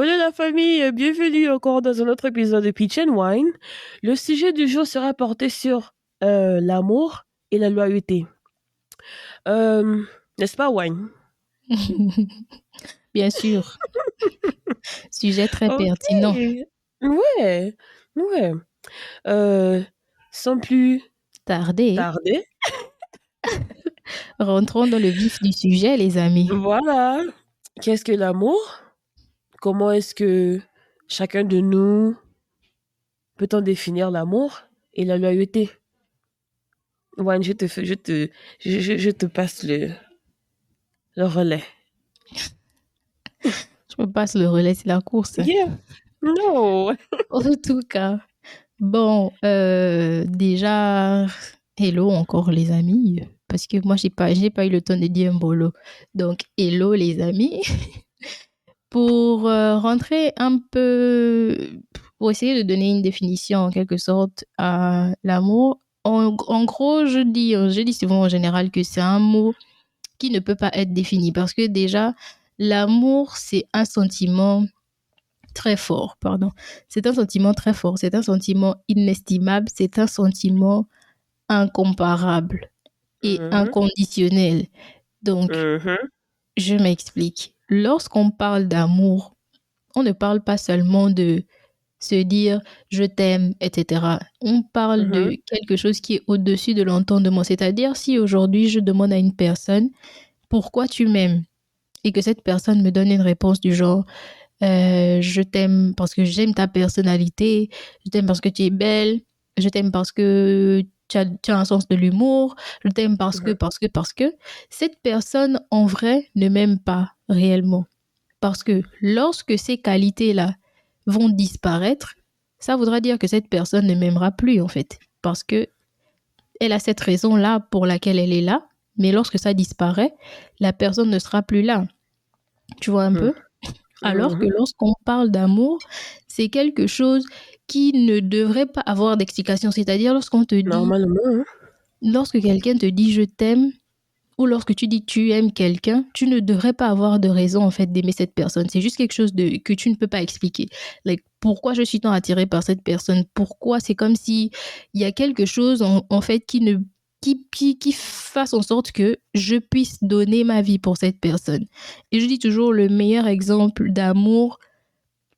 Bonjour la famille, bienvenue encore dans un autre épisode de Pitch and Wine. Le sujet du jour sera porté sur l'amour et la loyauté. Euh, N'est-ce pas, Wine? Bien sûr, sujet très Ok. pertinent. Ouais, ouais. Euh, Sans plus Tardé, tarder, rentrons dans le vif du sujet, les amis. voilà. Qu'est-ce que l'amour? Comment est-ce que chacun de nous peut-on définir l'amour et la loyauté? Wine, je te passe le relais. Je me passe le relais, c'est la course. Yeah. No. En tout cas, bon, déjà, hello encore les amis, parce que moi, j'ai pas eu le temps de dire un bolo. Donc, hello les amis. Pour rentrer un peu, pour essayer de donner une définition en quelque sorte à l'amour, en gros, je dis souvent en général que c'est un mot qui ne peut pas être défini parce que déjà, l'amour, c'est un sentiment très fort, pardon. C'est un sentiment très fort, c'est un sentiment inestimable, c'est un sentiment incomparable et Mhm, inconditionnel. Donc, mhm, je m'explique. Lorsqu'on parle d'amour, on ne parle pas seulement de se dire je t'aime, etc. On parle mhm, de quelque chose qui est au-dessus de l'entendement. C'est-à-dire si aujourd'hui je demande à une personne pourquoi tu m'aimes et que cette personne me donne une réponse du genre je t'aime parce que j'aime ta personnalité, je t'aime parce que tu es belle, je t'aime parce que tu as un sens de l'humour, je t'aime parce que, cette personne en vrai ne m'aime pas réellement. Parce que lorsque ces qualités-là vont disparaître, ça voudra dire que cette personne ne m'aimera plus en fait. Parce que elle a cette raison-là pour laquelle elle est là, mais lorsque ça disparaît, la personne ne sera plus là. Tu vois un mhm, peu? Alors que mhm. lorsqu'on parle d'amour, c'est quelque chose qui ne devrait pas avoir d'explication. C'est-à-dire Normalement, hein. lorsque quelqu'un te dit je t'aime, ou lorsque tu dis tu aimes quelqu'un, tu ne devrais pas avoir de raison en fait d'aimer cette personne. C'est juste quelque chose que tu ne peux pas expliquer. Like, pourquoi je suis tant attirée par cette personne? Pourquoi? C'est comme si il y a quelque chose en fait qui fasse en sorte que je puisse donner ma vie pour cette personne. Et je dis toujours le meilleur exemple d'amour,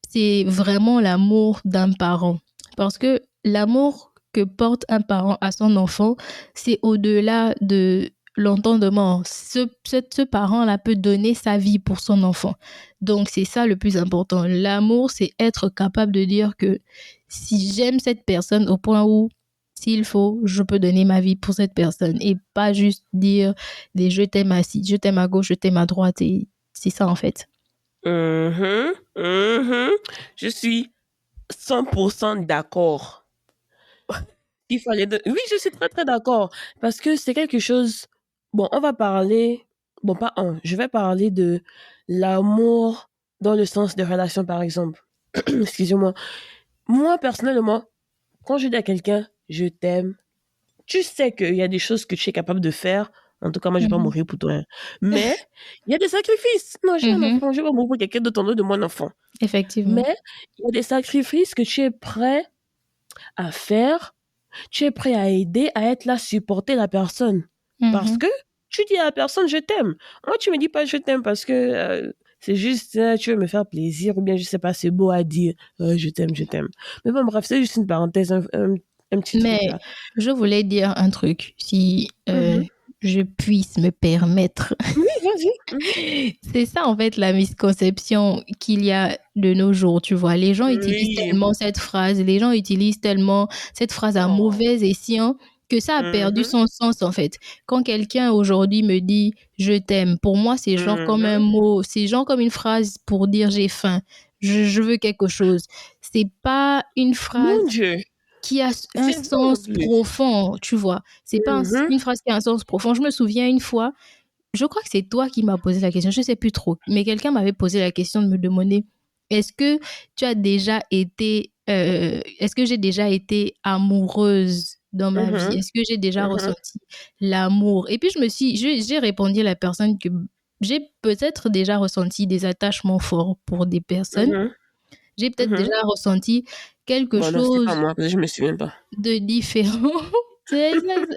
c'est vraiment l'amour d'un parent. Parce que l'amour que porte un parent à son enfant, c'est au-delà de l'entendement. Ce parent-là peut donner sa vie pour son enfant. Donc, c'est ça le plus important. L'amour, c'est être capable de dire que si j'aime cette personne au point où, s'il faut, je peux donner ma vie pour cette personne et pas juste dire des je t'aime à ci, je t'aime à gauche, je t'aime à droite. Et c'est ça, en fait. Mhm, mhm. Je suis 100% d'accord. Oui, je suis très, très d'accord. Parce que c'est quelque chose... Bon, on va parler... Bon, pas un. Je vais parler de l'amour dans le sens de relation, par exemple. Excusez-moi. Moi, personnellement, quand je dis à quelqu'un, je t'aime, tu sais qu'il y a des choses que tu es capable de faire. En tout cas, moi, je vais pas Mhm. mourir pour toi, hein. Mais il y a des sacrifices. Non, j'ai un Mhm. enfant. Je vais pas mourir pour quelqu'un d'autre en dehors de mon enfant. Effectivement. Mais il y a des sacrifices que tu es prêt à faire. Tu es prêt à aider, à être là, supporter la personne. Parce Mhm. que tu dis à la personne, je t'aime. Moi, tu me dis pas, je t'aime parce que c'est juste, tu veux me faire plaisir ou bien, je sais pas, c'est beau à dire, je t'aime, je t'aime. Mais bon, bref, c'est juste une parenthèse, un petit truc Mais là. je voulais dire un truc, si Mhm. je puisse me permettre. Oui, vas-y. Mhm. C'est ça, en fait, la misconception qu'il y a de nos jours, tu vois. Les gens utilisent Oui. tellement cette phrase, les gens utilisent tellement cette phrase à Oh. mauvais escient que ça a perdu Mhm. son sens, en fait. Quand quelqu'un aujourd'hui me dit je t'aime, pour moi, c'est genre comme un Mhm. mot, c'est genre comme une phrase pour dire j'ai faim, je veux quelque chose. C'est pas une phrase Mon Dieu, qui a un c'est vrai en sens plus. profond, tu vois. C'est pas Mhm. une phrase qui a un sens profond. Je me souviens une fois, je crois que c'est toi qui m'as posé la question, je sais plus trop, mais quelqu'un m'avait posé la question de me demander est-ce que tu as déjà été, est-ce que j'ai déjà été amoureuse dans ma vie? Mhm. Est-ce que j'ai déjà Mhm. ressenti l'amour? Et puis j'ai répondu à la personne que j'ai peut-être déjà ressenti des attachements forts pour des personnes. Mhm, J'ai peut-être mhm. déjà ressenti quelque Bon, non, c'était pas chose moi, parce que je me souviens pas. de différent. Moi,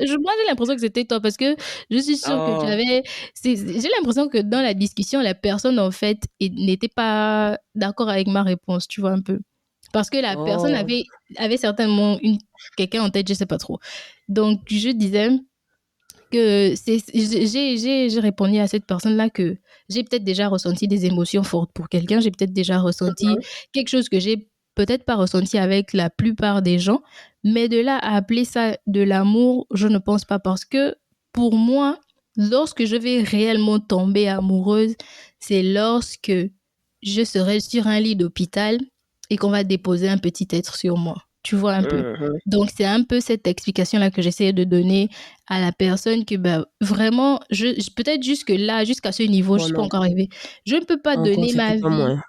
j'ai l'impression que c'était toi parce que je suis sûre que tu Oh, avais. J'ai l'impression que dans la discussion, la personne, en fait, n'était pas d'accord avec ma réponse, tu vois, un peu. Parce que la personne oh. avait certainement quelqu'un en tête, je sais pas trop. Donc, je disais que j'ai répondu à cette personne-là que j'ai peut-être déjà ressenti des émotions fortes pour quelqu'un, j'ai peut-être déjà ressenti quelque chose que j'ai peut-être pas ressenti avec la plupart des gens, mais de là à appeler ça de l'amour, je ne pense pas parce que pour moi, lorsque je vais réellement tomber amoureuse, c'est lorsque je serai sur un lit d'hôpital et qu'on va déposer un petit être sur moi. Tu vois un peu. Mhm. Donc, c'est un peu cette explication-là que j'essaie de donner à la personne que ben, vraiment, peut-être jusque là, jusqu'à ce niveau, je Bon, suis pas non, encore arrivée. Je ne peux pas encore, donner c'était ma pas vie. moi.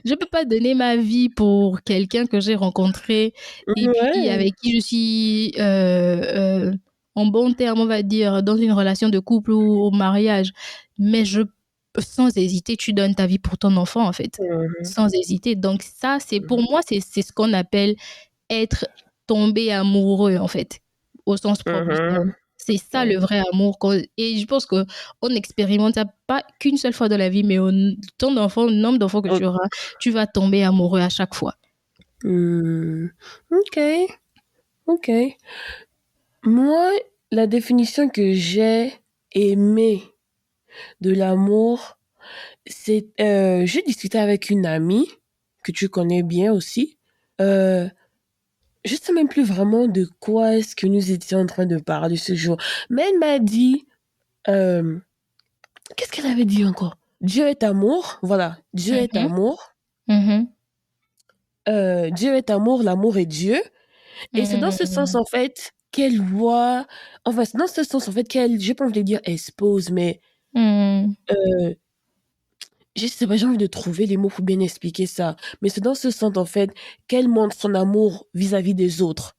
Je peux pas donner ma vie pour quelqu'un que j'ai rencontré et puis Ouais. avec qui je suis en bon terme, on va dire, dans une relation de couple ou au mariage. Mais sans hésiter, tu donnes ta vie pour ton enfant, en fait. Mhm, Sans hésiter. Donc ça, pour moi, c'est ce qu'on appelle être tombé amoureux, en fait, au sens propre du terme. mhm. C'est ça le Ouais. vrai amour. Et je pense qu'on expérimente ça pas qu'une seule fois dans la vie, mais ton enfant, le nombre d'enfants que tu O- auras, tu vas tomber amoureux à chaque fois. Hmm, ok, ok. Moi, la définition que j'ai aimée de l'amour, c'est, j'ai discuté avec une amie que tu connais bien aussi. Euh, je sais même plus vraiment de quoi est-ce que nous étions en train de parler ce jour. Mais elle m'a dit, euh, qu'est-ce qu'elle avait dit encore? Dieu est amour. Voilà, Dieu est Mhm, amour. mhm, Dieu est amour, l'amour est Dieu. Et c'est dans ce sens, mhm, en fait, qu'elle voit, enfin, c'est dans ce sens, en fait, qu'elle, j'ai pas envie de dire expose, mais mhm. euh, je sais pas, j'ai envie de trouver les mots pour bien expliquer ça. Mais c'est dans ce sens, en fait, qu'elle montre son amour vis-à-vis des autres.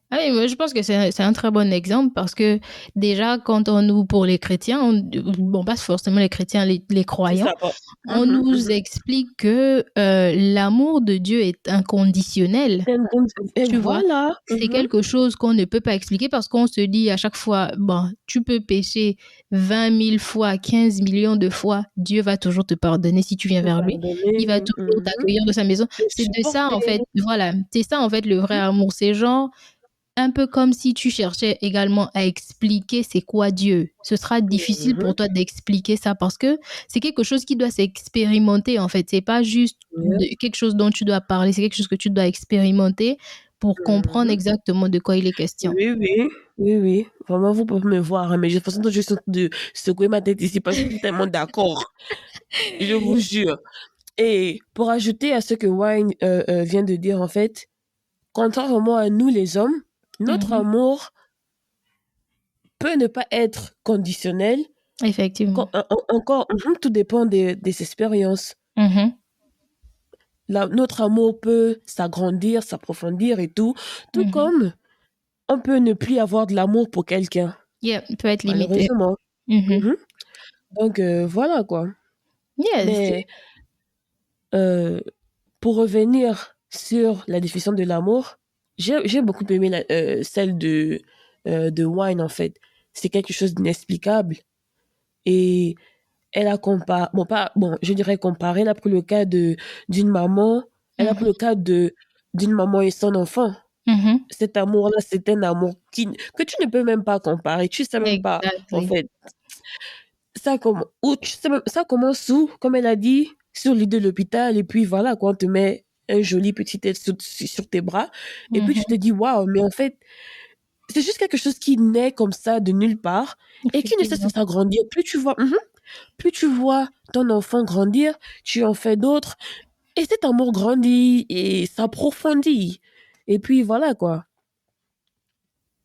Ah oui, moi, je pense que c'est un très bon exemple parce que déjà, quand on nous, pour les chrétiens, bon, pas forcément les chrétiens, les C'est croyants, ça, pas. on Mhm, nous mhm. explique que l'amour de Dieu est inconditionnel. Et Tu vois, voilà. c'est Mhm. quelque chose qu'on ne peut pas expliquer parce qu'on se dit à chaque fois, bon, tu peux pécher 20 000 fois, 15 millions de fois, Dieu va toujours te pardonner si tu viens Te vers lui. Il va pardonner. toujours Mhm. t'accueillir de sa maison. Te C'est de ça, en supporter. fait, voilà, c'est ça, en fait, le vrai amour. C'est genre, un peu comme si tu cherchais également à expliquer c'est quoi Dieu. Ce sera difficile pour Mhm. toi d'expliquer ça parce que c'est quelque chose qui doit s'expérimenter en fait. C'est pas juste Ouais. quelque chose dont tu dois parler, c'est quelque chose que tu dois expérimenter pour comprendre Mhm. exactement de quoi il est question. Oui, oui, oui, oui. Vraiment, vous pouvez me voir, hein, mais j'ai l'impression que je suis en train de secouer ma tête ici parce que je suis tellement d'accord. Je vous jure. Et pour ajouter à ce que Wine vient de dire, en fait, contrairement à nous les hommes, notre Mhm. amour peut ne pas être conditionnel. Effectivement. Encore, tout dépend des expériences. Mhm. Notre amour peut s'agrandir, s'approfondir et tout, tout Mhm. comme on peut ne plus avoir de l'amour pour quelqu'un, Yeah, il peut être limité. malheureusement. Mhm. Mhm. Donc, voilà quoi. Yes. Mais euh, pour revenir sur la définition de l'amour, j'ai beaucoup aimé celle de Wine, en fait. C'est quelque chose d'inexplicable. Et elle a comparé, bon, pas, bon, je dirais comparé, elle a pris le cas d'une maman, elle a pris Mhm. le cas d'une maman et son enfant. Mhm. Cet amour-là, c'est un amour que tu ne peux même pas comparer. Tu sais même pas, en Exactly. fait, ça commence où, comme elle a dit, sur le lit de l'hôpital, et puis voilà, quand on te met un joli petit tête sur tes bras, et puis tu te Mhm. dis, waouh, mais en fait, c'est juste quelque chose qui naît comme ça de nulle part, et qui ne cesse de Effectivement. s'agrandir. Plus tu vois ton enfant grandir, tu en fais d'autres, et cet amour grandit et s'approfondit. Et puis voilà, quoi.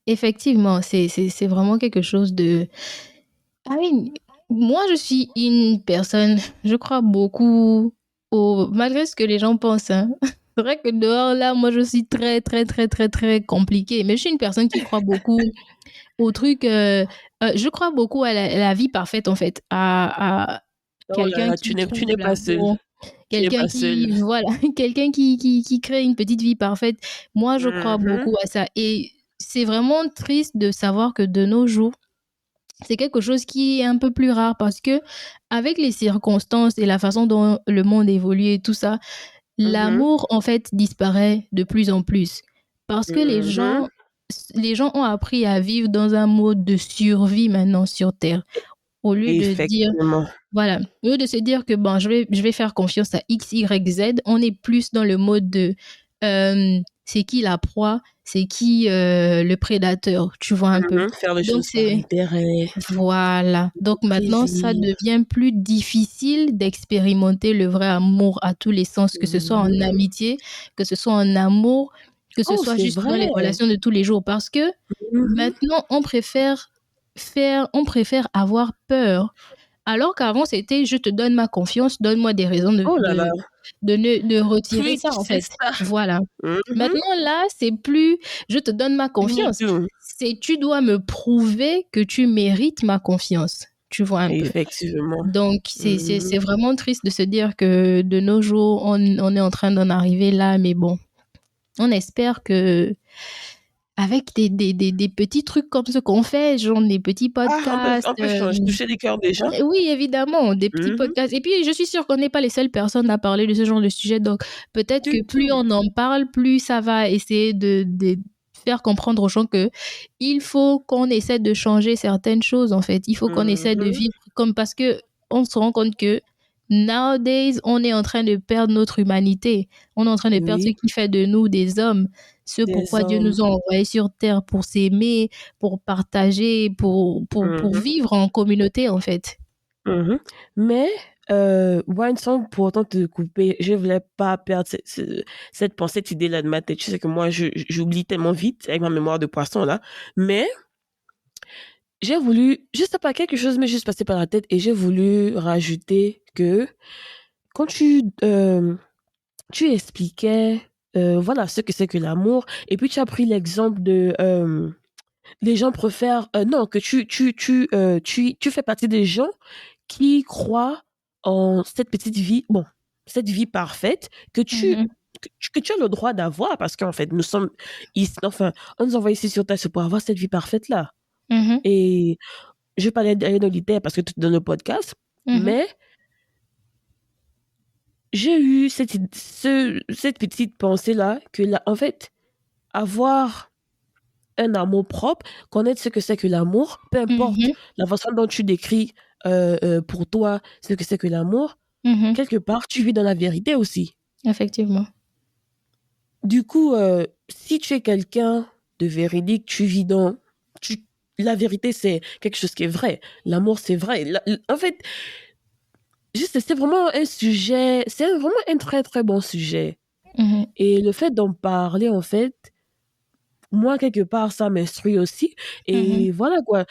Effectivement, c'est vraiment quelque chose de... Ah oui, moi je suis une personne, je crois beaucoup malgré ce que les gens pensent, hein, C'est vrai que dehors, là, moi, je suis très, très, très, très, très compliquée. Mais je suis une personne qui croit beaucoup au truc. Je crois beaucoup à la vie parfaite, en fait. À Oh là quelqu'un là, qui tu trouve n'es pas seule. l'amour. Tu n'es Quelqu'un pas seule. qui, voilà, quelqu'un qui crée une petite vie parfaite. Moi, je crois Mhm. beaucoup à ça. Et c'est vraiment triste de savoir que de nos jours, c'est quelque chose qui est un peu plus rare parce que avec les circonstances et la façon dont le monde évolue et tout ça, Mhm. l'amour en fait disparaît de plus en plus parce que Mhm. les gens ont appris à vivre dans un mode de survie maintenant sur Terre au lieu de dire Effectivement. voilà, au lieu de se dire que bon, je vais faire confiance à X, Y, Z, on est plus dans le mode de c'est qui la proie, c'est qui le prédateur, tu vois un peu. Mhm. Faire les Donc choses par c'est intérêt, voilà. Donc maintenant, ça plaisir. devient plus difficile d'expérimenter le vrai amour à tous les sens, que ce soit en Mhm. amitié, que ce soit en amour, que ce Oh, soit c'est juste dans les vrai. relations de tous les jours. Parce que Mhm. maintenant, on préfère avoir peur. Alors qu'avant, c'était je te donne ma confiance, donne-moi des raisons Oh là là. de retirer ça, Preach, en c'est fait. ça. Voilà. Mhm. Maintenant, là, c'est plus je te donne ma You need confiance. to. C'est tu dois me prouver que tu mérites ma confiance. Tu vois un peu. Effectivement. Donc, Mhm. c'est vraiment triste de se dire que de nos jours, on est en train d'en arriver là, mais bon, on espère que avec des petits trucs comme ce qu'on fait, genre des petits Ah, podcasts, on peut toucher les cœurs des gens. oui, évidemment, des petits Mhm. podcasts. Et puis, je suis sûre qu'on n'est pas les seules personnes à parler de ce genre de sujet. Donc, peut-être Du que plus tout. on en parle, plus ça va essayer de faire comprendre aux gens que il faut qu'on essaie de changer certaines choses, en fait. Il faut qu'on essaie de Mhm. vivre comme parce que on se rend compte que nowadays, on est en train de perdre notre humanité. On est en train de perdre ce Oui, qui fait de nous des hommes. Ce des pourquoi Dieu hommes. nous a envoyés sur terre pour s'aimer, pour partager, pour Mhm. vivre en communauté, en fait. Mhm. Mais, Wine, sans pour autant te couper, je voulais pas perdre cette pensée, cette idée-là de ma tête. Tu sais que moi, j'oublie tellement vite avec ma mémoire de poisson, là. Mais j'ai voulu, je sais pas, quelque chose m'est juste passé par la tête et j'ai voulu rajouter que quand tu expliquais, voilà, ce que c'est que l'amour, et puis tu as pris l'exemple de, les gens préfèrent, non, que tu fais partie des gens qui croient en cette petite vie, bon, cette vie parfaite Mhm, que tu as le droit d'avoir parce qu'en fait, nous sommes ici, enfin, on nous envoie ici sur Terre, c'est pour avoir cette vie parfaite-là. mhm, Et je vais pas aller dans l'idée parce que tu es dans le podcast, mhm, mais j'ai eu cette petite pensée-là que là, en fait, avoir un amour propre, connaître ce que c'est que l'amour, peu importe mhm, la façon dont tu décris pour toi ce que c'est que l'amour, mhm. quelque part, tu vis dans la vérité aussi. Effectivement. Du coup, si tu es quelqu'un de véridique, tu vis dans... Tu, la vérité, c'est quelque chose qui est vrai. L'amour, c'est vrai. En fait, juste, c'est vraiment un sujet, c'est vraiment un très, très bon sujet. Mhm, Et le fait d'en parler, en fait, moi, quelque part, ça m'instruit aussi. mhm. Et voilà quoi.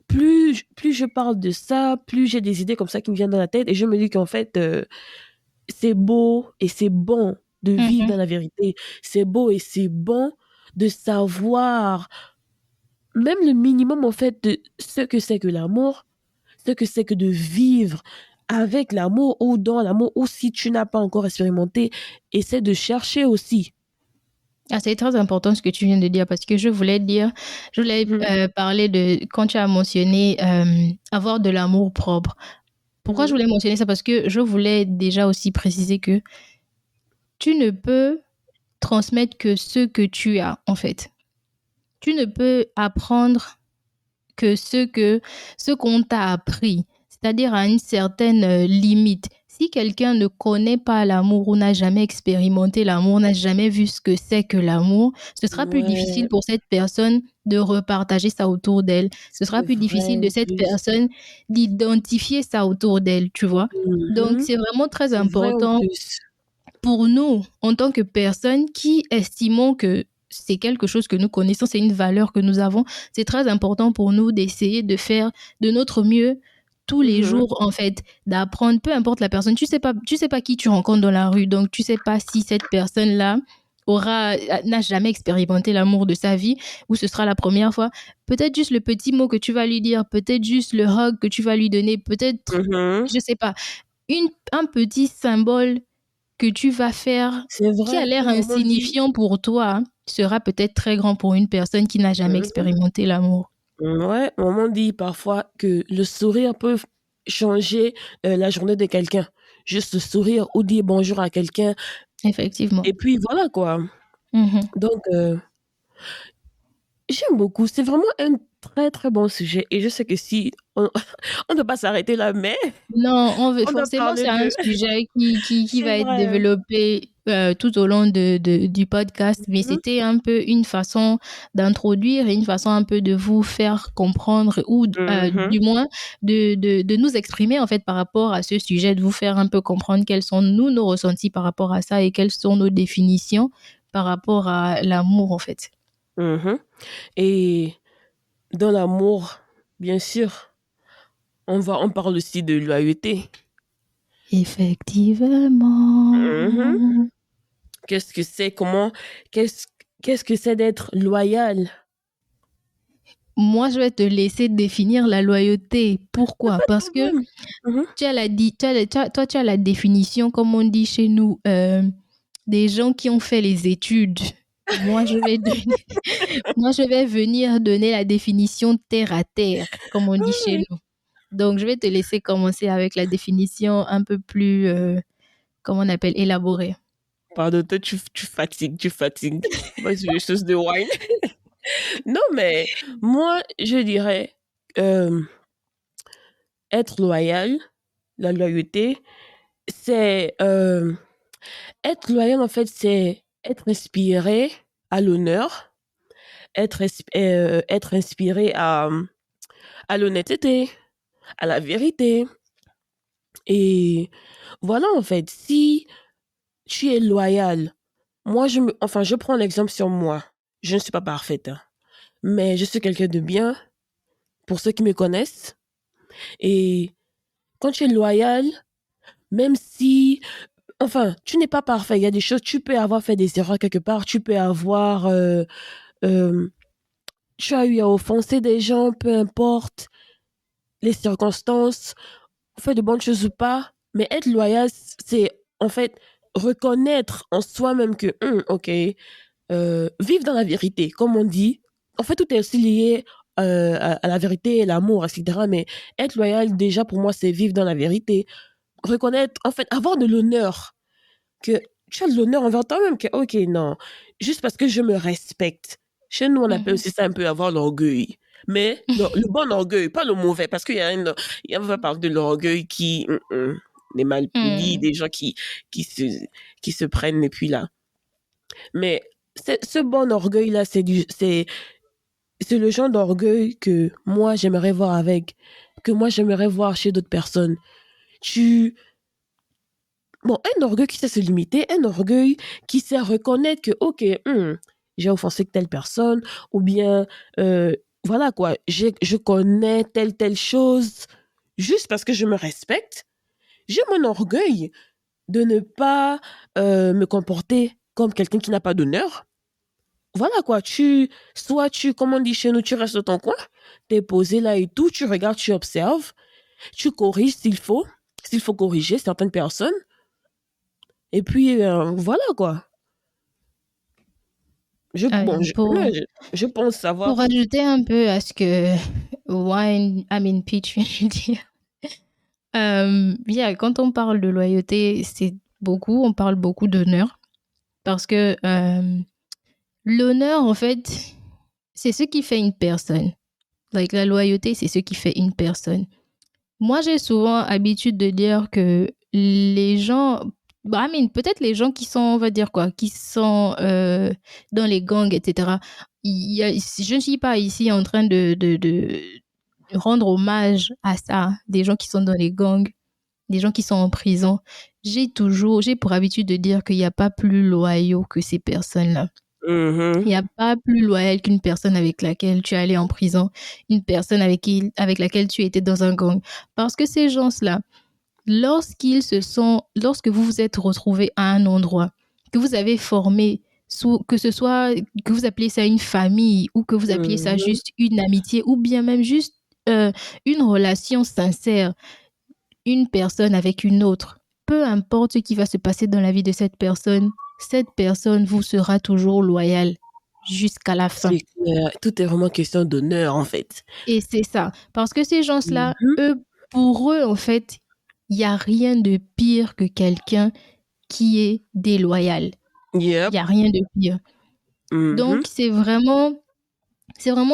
Plus je parle de ça, plus j'ai des idées comme ça qui me viennent dans la tête. Et je me dis qu'en fait, c'est beau et c'est bon de vivre Mhm. dans la vérité. C'est beau et c'est bon de savoir même le minimum, en fait, de ce que c'est que l'amour, ce que c'est que de vivre avec l'amour ou dans l'amour, ou si tu n'as pas encore expérimenté, essaie de chercher aussi. Ah, c'est très important ce que tu viens de dire parce que je voulais Mhm, parler de quand tu as mentionné avoir de l'amour propre. Pourquoi je mhm. voulais mentionner ça? Parce que je voulais déjà aussi préciser que tu ne peux transmettre que ce que tu as, en fait. Tu ne peux apprendre que ce qu'on t'a appris, c'est-à-dire à une certaine limite. Si quelqu'un ne connaît pas l'amour ou n'a jamais expérimenté l'amour, n'a jamais vu ce que c'est que l'amour, ce sera plus difficile Ouais, pour cette personne de repartager ça autour d'elle. Ce sera c'est plus vrai difficile de en cette plus. personne d'identifier ça autour d'elle, tu vois. Donc, Mhm, c'est vraiment très c'est vrai en important plus. pour nous, en tant que personnes qui estimons que c'est quelque chose que nous connaissons, c'est une valeur que nous avons, c'est très important pour nous d'essayer de faire de notre mieux tous les Mhm. jours, en fait, d'apprendre, peu importe la personne. Tu sais pas qui tu rencontres dans la rue, donc tu sais pas si cette personne-là n'a jamais expérimenté l'amour de sa vie ou ce sera la première fois. Peut-être juste le petit mot que tu vas lui dire, peut-être juste le hug que tu vas lui donner, peut-être, Mhm. je sais pas, un petit symbole que tu vas faire C'est qui a vrai, l'air comme on dit. insignifiant pour toi sera peut-être très grand pour une personne qui n'a jamais Mhm. expérimenté l'amour. Ouais, maman dit parfois que le sourire peut changer la journée de quelqu'un. Juste le sourire ou dire bonjour à quelqu'un. Effectivement. Et puis voilà quoi. Mhm. Donc, j'aime beaucoup. C'est vraiment un très très bon sujet. Et je sais que si on on ne peut pas s'arrêter là, mais Non, on doit forcément, c'est parler un de... sujet qui C'est va être vrai. développé tout au long du podcast, mais Mhm. c'était un peu une façon d'introduire et une façon un peu de vous faire comprendre ou Mhm. du moins de nous exprimer en fait par rapport à ce sujet, de vous faire un peu comprendre quels sont nos ressentis par rapport à ça et quelles sont nos définitions par rapport à l'amour en fait. Mhm. Et dans l'amour, bien sûr, on parle aussi de loyauté. Mhm. Effectivement. Qu'est-ce que c'est? Qu'est-ce, qu'est-ce que c'est d'être loyal? Moi, je vais te laisser définir la loyauté. Pourquoi? Parce que Problème. Mhm. tu as la définition, comme on dit chez nous, des gens qui ont fait les études. Moi, moi, je vais venir donner la définition terre à terre, comme on dit chez Ouais. nous. Donc, je vais te laisser commencer avec la définition un peu plus, comment on appelle, élaborée. Pardon, toi, tu fatigues, tu fatigues. Moi, c'est juste chose de wine. Non, mais moi, je dirais euh, être loyal, la loyauté, c'est être loyal, en fait, c'est être inspiré à l'honneur, être inspiré à l'honnêteté, à la vérité. Et voilà, en fait, si tu es loyal, enfin, je prends l'exemple sur moi. Je ne suis pas parfaite, hein, mais je suis quelqu'un de bien pour ceux qui me connaissent. Et quand tu es loyal, même si, enfin, tu n'es pas parfait, il y a des choses, tu peux avoir fait des erreurs quelque part, tu peux avoir, euh, tu as eu à offenser des gens, peu importe les circonstances, fait de bonnes choses ou pas, mais être loyal, c'est en fait reconnaître en soi-même que, ok, vivre dans la vérité, comme on dit. En fait, tout est aussi lié à la vérité, l'amour, etc. Mais être loyal, déjà, pour moi, c'est vivre dans la vérité. Reconnaître, en fait, avoir de l'honneur. Que tu as de l'honneur envers toi-même. Que, ok, non, juste parce que je me respecte. Chez nous, on appelle Mhm. aussi ça un peu avoir l'orgueil. Mais le bon orgueil, pas le mauvais. Parce qu'il y a il y a on va parler de l'orgueil qui est mal poli, Hmm. des gens qui se, qui se prennent et puis là. Mais ce bon orgueil-là, c'est le genre d'orgueil que moi, j'aimerais voir que moi, j'aimerais voir chez d'autres personnes. Tu, bon, un orgueil qui sait se limiter, un orgueil qui sait reconnaître que, ok, j'ai offensé telle personne, ou bien, voilà quoi, je connais telle chose, juste parce que je me respecte. J'ai mon orgueil de ne pas me comporter comme quelqu'un qui n'a pas d'honneur. Voilà quoi, comme on dit chez nous, tu restes dans ton coin, t'es posé là et tout, tu regardes, tu observes, tu corriges s'il faut corriger certaines personnes, et puis voilà quoi. Bon, Pour, je pense pour savoir. ajouter un peu à ce que Peach vient de dire, yeah, quand on parle de loyauté, on parle beaucoup d'honneur parce que l'honneur, en fait, c'est ce qui fait une personne. Like, la loyauté, c'est ce qui fait une personne. Moi, j'ai souvent habitude de dire que les gens, peut-être les gens qui sont, on va dire quoi, qui sont dans les gangs, etc. Je ne suis pas ici en train de rendre hommage à ça, des gens qui sont dans les gangs, des gens qui sont en prison. J'ai pour habitude de dire qu'il n'y a pas plus loyaux que ces personnes-là. Mhm. Il n'y a pas plus loyal qu'une personne avec laquelle tu es allé en prison, une personne avec laquelle tu étais dans un gang. Parce que ces gens-là, lorsque vous vous êtes retrouvés à un endroit, que vous avez formé, que ce soit que vous appelez ça une famille ou que vous appelez ça Mhm. juste une amitié ou bien même juste une relation sincère, une personne avec une autre, peu importe ce qui va se passer dans la vie de cette personne vous sera toujours loyale jusqu'à la fin. C'est clair. Tout est vraiment question d'honneur, en fait. Et c'est ça. Parce que ces gens-là, Mhm. pour eux, en fait, il n'y a rien de pire que quelqu'un qui est déloyal. Il Yep. n'y a rien de pire. Mhm. Donc, c'est vraiment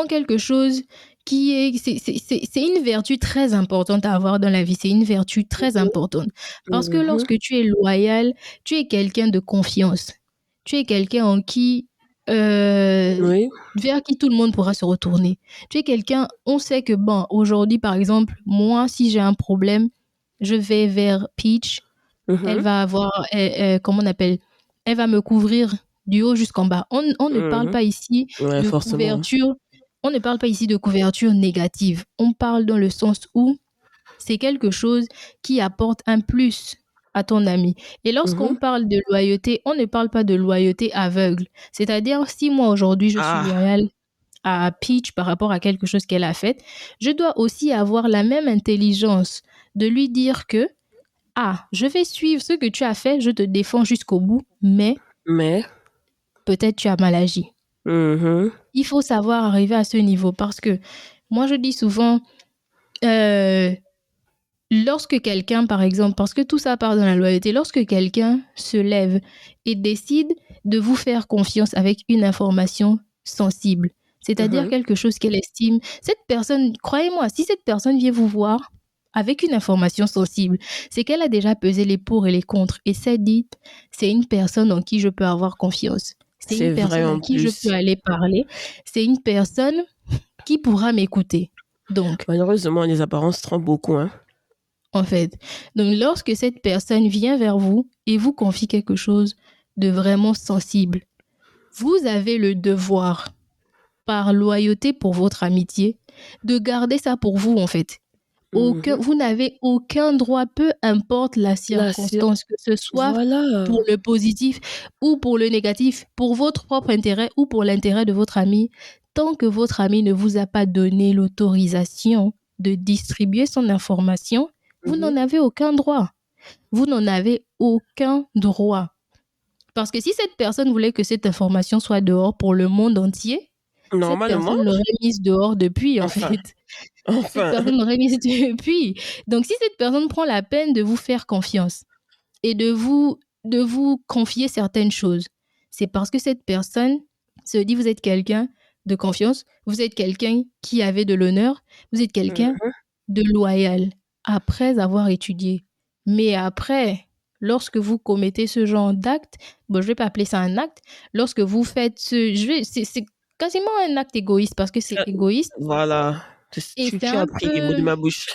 quelque chose qui est... C'est une vertu très importante à avoir dans la vie. C'est une vertu très importante. Parce que Mhm. lorsque tu es loyal, tu es quelqu'un de confiance. Tu es quelqu'un en qui... euh, Oui. vers qui tout le monde pourra se retourner. Tu es quelqu'un, on sait que, bon, aujourd'hui, par exemple, moi, si j'ai un problème, je vais vers Peach. Elle Mhm. va avoir, comment on appelle, elle va me couvrir du haut jusqu'en bas. On ne parle Mhm. pas ici Ouais, de forcément. couverture, on ne parle pas ici de couverture négative. On parle dans le sens où c'est quelque chose qui apporte un plus à ton ami. Et lorsqu'on Mhm. parle de loyauté, on ne parle pas de loyauté aveugle. C'est-à-dire, si moi aujourd'hui je suis Ah. loyale à Peach par rapport à quelque chose qu'elle a fait, je dois aussi avoir la même intelligence de lui dire que ah, je vais suivre ce que tu as fait, je te défends jusqu'au bout, mais Mais. peut-être tu as mal agi. Mhm. Il faut savoir arriver à ce niveau parce que moi, je dis souvent, euh, lorsque quelqu'un, par exemple, parce que tout ça part dans la loyauté, lorsque quelqu'un se lève et décide de vous faire confiance avec une information sensible, c'est-à-dire Mhm. quelque chose qu'elle estime, cette personne, croyez-moi, si cette personne vient vous voir avec une information sensible, c'est qu'elle a déjà pesé les pour et les contre et s'est dit, c'est une personne en qui je peux avoir confiance. C'est C'est une vrai personne à en qui je peux plus. aller parler. C'est une personne qui pourra m'écouter. Donc, Malheureusement, les apparences trompent beaucoup, hein. en fait. Donc, lorsque cette personne vient vers vous et vous confie quelque chose de vraiment sensible, vous avez le devoir, par loyauté pour votre amitié, de garder ça pour vous, en fait. Mhm. Vous n'avez aucun droit, peu importe la La sur... circonstance, que ce soit Voilà. pour le positif ou pour le négatif, pour votre propre intérêt ou pour l'intérêt de votre ami, tant que votre ami ne vous a pas donné l'autorisation de distribuer son information, vous n'en Mhm. avez aucun droit. Vous n'en avez aucun droit. Parce que si cette personne voulait que cette information soit dehors pour le monde entier, cette Normalement, personne l'aurait mise dehors depuis, en enfin, fait. Cette enfin. personne l'aurait mise depuis. Donc, si cette personne prend la peine de vous faire confiance et de vous confier certaines choses, c'est parce que cette personne se dit, vous êtes quelqu'un de confiance, vous êtes quelqu'un qui avait de l'honneur, vous êtes quelqu'un Mhm. de loyal après avoir étudié. Mais après, lorsque vous commettez ce genre d'acte, bon, je vais pas appeler ça un acte, lorsque vous faites c'est quasiment un acte égoïste parce que c'est égoïste Voilà. et c'est Tu as un pris les mots de peu, ma bouche.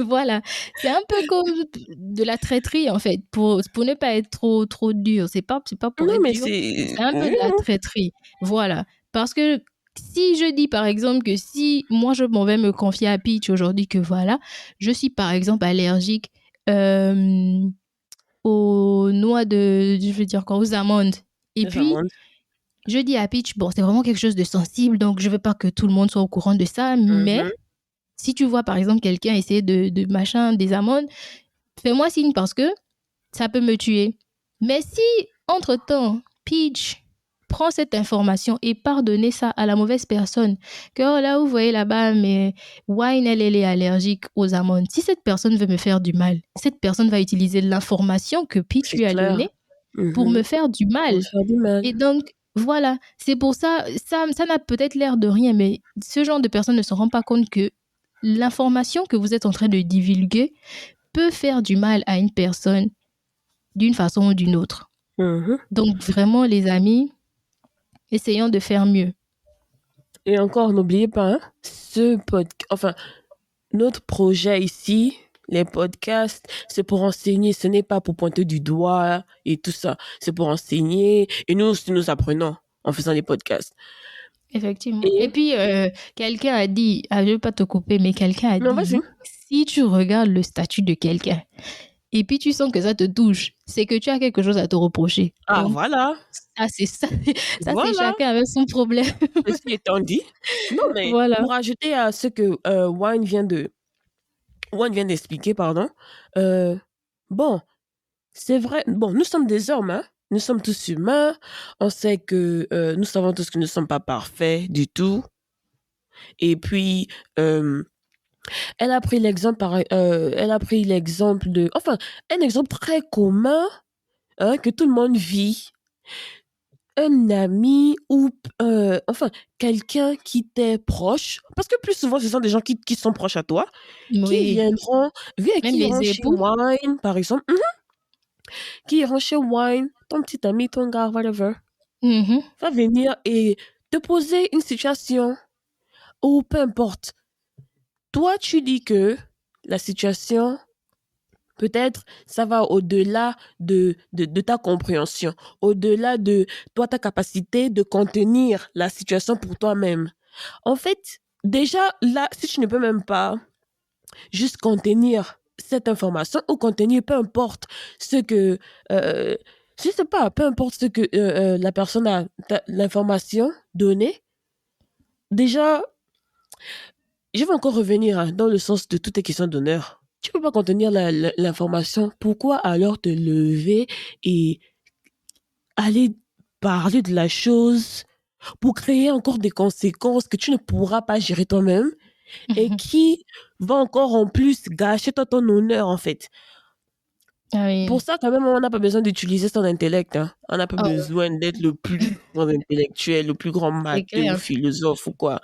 voilà, c'est un peu comme de la traîtrise en fait, pour ne pas être trop, trop dur. C'est pas pour Non, être mais dur, c'est... c'est un peu de la traîtrise. Voilà. Parce que si je dis par exemple que si moi je m'en vais me confier à Peach aujourd'hui que voilà, je suis par exemple allergique euh, aux noix je veux dire quoi, aux amandes. Et Les puis, amendes. je dis à Peach, bon, c'est vraiment quelque chose de sensible, donc je veux pas que tout le monde soit au courant de ça, mais Mhm. si tu vois par exemple quelqu'un essayer de machin des amandes, fais-moi signe parce que ça peut me tuer. Mais si, entre-temps, Peach prend cette information et part donner ça à la mauvaise personne, que oh, là, vous voyez là-bas, mais Wine, elle est allergique aux amandes. Si cette personne veut me faire du mal, cette personne va utiliser l'information que Peach C'est lui a clair. donnée pour me Mhm. faire du Pour mal. faire du mal. Et donc, voilà, c'est pour ça, ça n'a peut-être l'air de rien, mais ce genre de personne ne se rend pas compte que l'information que vous êtes en train de divulguer peut faire du mal à une personne d'une façon ou d'une autre. Mhm. Donc vraiment, les amis, essayons de faire mieux. Et encore, n'oubliez pas, hein, enfin, notre projet ici, les podcasts, c'est pour enseigner. Ce n'est pas pour pointer du doigt et tout ça. C'est pour enseigner. Et nous aussi, nous apprenons. en faisant les podcasts. Effectivement. Et Et, puis, quelqu'un a dit, je ne veux pas te couper, mais quelqu'un a non, vas-y. dit, si tu regardes le statut de quelqu'un et puis tu sens que ça te touche, c'est que tu as quelque chose à te reprocher. Ah, Donc, voilà. ça, c'est ça. Ça, c'est Voilà. chacun avec son problème. Ceci étant dit, non, mais Voilà. pour ajouter à ce que Wayne vient d'expliquer, pardon, euh, bon, c'est vrai, bon, nous sommes des hommes, hein. Nous sommes tous humains. On sait que nous savons tous que nous ne sommes pas parfaits du tout. Et puis, euh, elle a pris l'exemple de, enfin, un exemple très commun, hein, que tout le monde vit. Un ami ou, enfin, quelqu'un qui t'est proche. Parce que plus souvent, ce sont des gens qui sont proches à toi, Oui. Même qui les iront chez époux. Wine, par exemple. Qui iront chez Wine, ton petit ami, ton gars, whatever, Mhm. va venir et te poser une situation ou peu importe. Toi, tu dis que la situation, peut-être, ça va au-delà de ta compréhension, au-delà de toi, ta capacité de contenir la situation pour toi-même. En fait, déjà, là, si tu ne peux même pas juste contenir cette information ou contenir peu importe ce que je sais pas, peu importe ce que la personne a l'information donnée, déjà je vais encore revenir, hein, dans le sens de toutes les questions d'honneur. Tu peux pas contenir l'information, pourquoi alors te lever et aller parler de la chose pour créer encore des conséquences que tu ne pourras pas gérer toi-même et qui va encore en plus gâcher toi ton honneur en fait. Ah Pour oui. ça, quand même, on n'a pas besoin d'utiliser son intellect, hein. On n'a pas Oh, besoin d'être le plus grand intellectuel, le plus grand c'est matheux ou clair. philosophe ou quoi.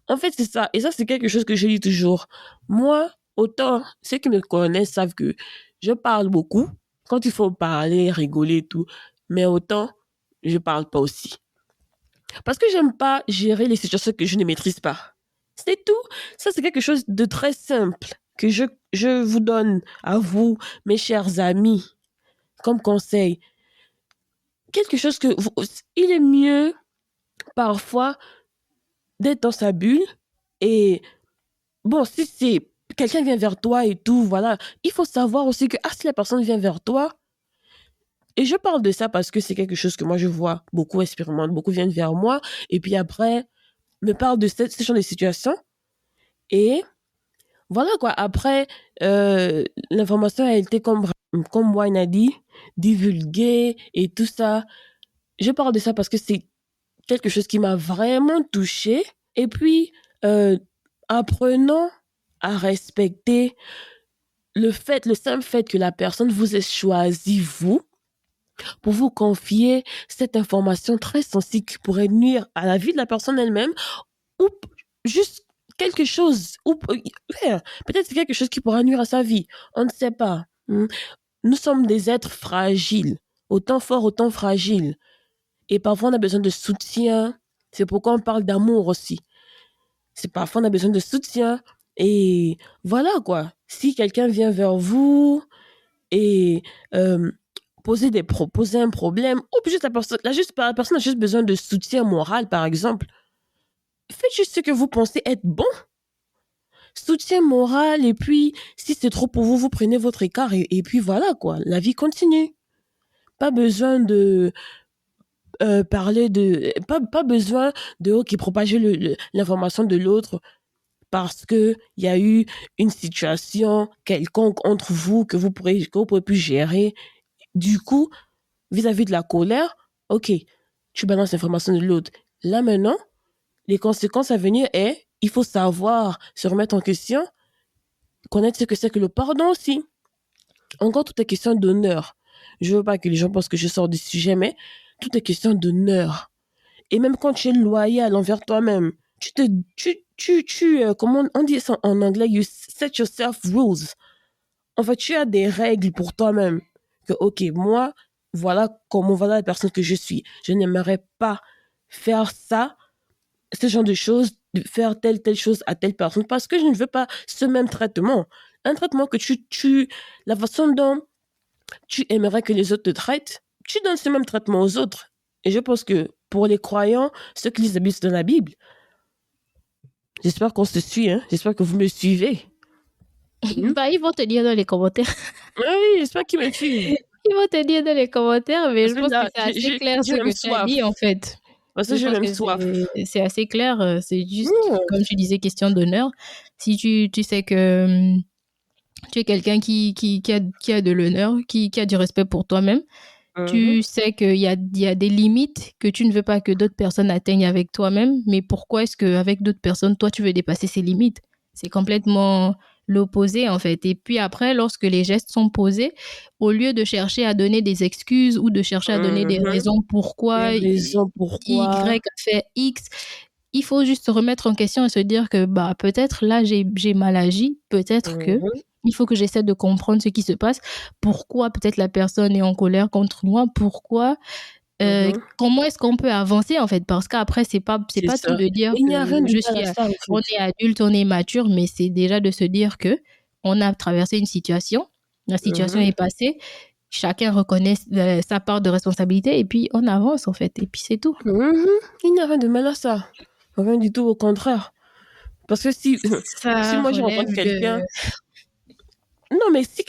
En fait, c'est ça. Et ça, c'est quelque chose que je dis toujours. Moi, autant ceux qui me connaissent savent que je parle beaucoup. Quand il faut parler, rigoler et tout. Mais autant, je parle pas aussi. Parce que j'aime pas gérer les situations que je ne maîtrise pas. C'est tout. Ça, c'est quelque chose de très simple que je vous donne à vous, mes chers amis, comme conseil. Quelque chose il est mieux parfois d'être dans sa bulle et bon, si c'est quelqu'un vient vers toi et tout, voilà, il faut savoir aussi que si la personne vient vers toi, et je parle de ça parce que c'est quelque chose que moi je vois, beaucoup expérimentent, beaucoup viennent vers moi, et puis après, me parlent de ce genre de situation, et voilà quoi, après, l'information a été comme Wayne a dit, divulguée et tout ça. Je parle de ça parce que c'est quelque chose qui m'a vraiment touchée. Et puis, euh, apprenons à respecter le simple fait que la personne vous ait choisi, vous, pour vous confier cette information très sensible qui pourrait nuire à la vie de la personne elle-même ou juste quelque chose, ou ouais, peut-être c'est quelque chose qui pourra nuire à sa vie. On ne sait pas. Nous sommes des êtres fragiles, autant forts, autant fragiles. Et parfois, on a besoin de soutien. C'est pourquoi on parle d'amour aussi. C'est parfois, on a besoin de soutien. Et voilà, quoi. Si quelqu'un vient vers vous et euh, poser un problème, ou juste la personne a juste besoin de soutien moral, par exemple, faites juste ce que vous pensez être bon. Soutien moral, et puis, si c'est trop pour vous, vous prenez votre écart, et puis voilà, quoi. La vie continue. Pas besoin de parler de pas besoin de ok propager l'information de l'autre parce que il y a eu une situation quelconque entre vous que vous pourrez plus gérer. Du coup, vis-à-vis de la colère, ok, tu balances l'information de l'autre. Là maintenant, les conséquences à venir est il faut savoir se remettre en question, connaître ce que c'est que le pardon aussi. Encore tout est question d'honneur. Je veux pas que les gens pensent que je sors du sujet, mais tout est question d'honneur. Et même quand tu es loyal envers toi-même, comment on dit ça en anglais, you set yourself rules. En fait, tu as des règles pour toi-même. Que, ok, moi, voilà la personne que je suis. Je n'aimerais pas faire ça, ce genre de choses, de faire telle chose à telle personne parce que je ne veux pas ce même traitement. Un traitement que la façon dont tu aimerais que les autres te traitent, tu donnes ce même traitement aux autres. Et je pense que pour les croyants, ceux qui lisent la Bible, c'est dans la Bible. J'espère qu'on se suit, hein. J'espère que vous me suivez. Bah, ils vont te dire dans les commentaires. Ah oui, j'espère qu'ils me suivent. Ils vont te dire dans les commentaires, mais Parce je que pense que là, c'est assez clair ce j'ai même que tu as soif. dit, en fait. Parce que Je j'ai pense même que soif. c'est assez clair. C'est juste, Mmh. comme tu disais, question d'honneur. Si tu sais que tu es quelqu'un qui a de l'honneur, qui a du respect pour toi-même, Mhm. tu sais qu'il y a des limites que tu ne veux pas que d'autres personnes atteignent avec toi-même, mais pourquoi est-ce qu'avec d'autres personnes, toi, tu veux dépasser ces limites? C'est complètement l'opposé, en fait. Et puis après, lorsque les gestes sont posés, au lieu de chercher à donner des excuses ou de chercher à donner des Mhm. raisons Les pourquoi raisons Y pourquoi. a fait X, il faut juste se remettre en question et se dire que bah peut-être là j'ai mal agi, peut-être que Mhm. il faut que j'essaie de comprendre ce qui se passe, pourquoi peut-être la personne est en colère contre moi, pourquoi, Mhm. comment est-ce qu'on peut avancer en fait, parce qu'après c'est C'est pas tout ça. de dire Il que n'y a rien de je mal suis, à ça, en on fait. est adulte, on est mature, mais c'est déjà de se dire que on a traversé une situation, la situation Mhm. est passée, chacun reconnaît sa part de responsabilité et puis on avance en fait, et puis c'est tout. Mhm. Il n'y a rien de mal à ça. Rien du tout, au contraire. Parce que si, si Ça moi je relève rencontre quelqu'un, de... non, mais si,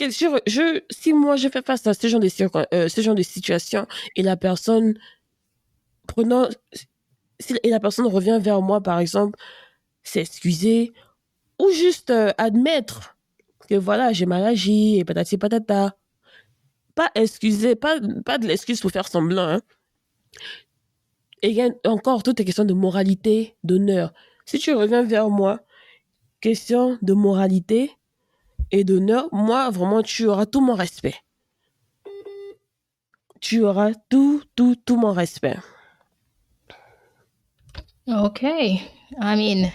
si moi je fais face à ce genre de situation et la personne prenant, et la personne revient vers moi, par exemple, s'excuser ou juste admettre que voilà, j'ai mal agi et patati patata. Pas excuser, pas de l'excuse pour faire semblant, hein. Et il y a encore toutes les questions de moralité, d'honneur. Si tu reviens vers moi, question de moralité et d'honneur, moi, vraiment, tu auras tout mon respect. Tu auras tout mon respect. Ok, I mean,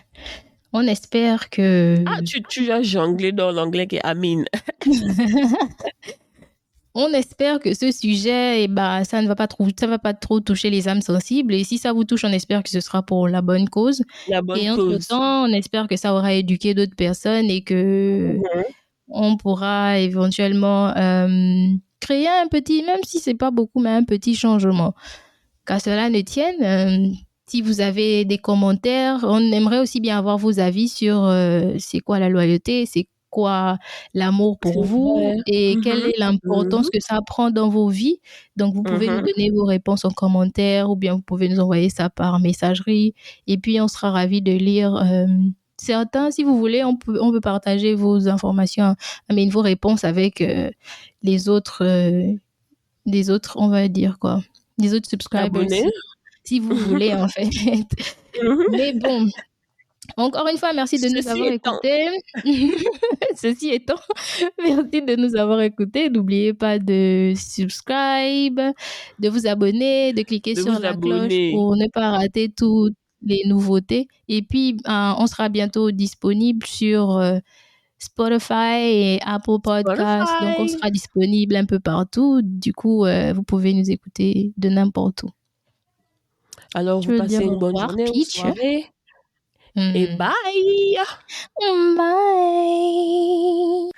on espère que... Ah, tu as jonglé dans l'anglais qui est Amine. On espère que ce sujet, eh ben, ça va pas trop toucher les âmes sensibles. Et si ça vous touche, on espère que ce sera pour la bonne cause. La bonne Et cause. entre-temps, on espère que ça aura éduqué d'autres personnes et que Mhm. on pourra éventuellement créer un petit, même si c'est pas beaucoup, mais un petit changement. Qu'à cela ne tienne, si vous avez des commentaires, on aimerait aussi bien avoir vos avis sur c'est quoi la loyauté, c'est quoi l'amour pour C'est vous vrai. et quelle Mhm. est l'importance Mhm. que ça prend dans vos vies. Donc, vous pouvez nous Mhm. donner vos réponses en commentaire ou bien vous pouvez nous envoyer ça par messagerie. Et puis, on sera ravis de lire certains. Si vous voulez, on peut partager vos informations, mais vos réponses avec les autres, on va dire quoi, les autres subscribers Abonné. si vous voulez, en fait. Mhm. Mais bon, encore une fois, merci de nous Ceci avoir étant, écoutés. Ceci étant, merci de nous avoir écoutés. N'oubliez pas de subscribe, de vous abonner, de cliquer de sur vous la cloche abonner. pour ne pas rater toutes les nouveautés. Et puis, on sera bientôt disponible sur Spotify et Apple Podcasts. Donc, on Spotify. sera disponible un peu partout. Du coup, vous pouvez nous écouter de n'importe où. Alors, Tu vous veux dire passez au une bonne revoir, journée ou Peach? soirée et Hmm. bye! Bye.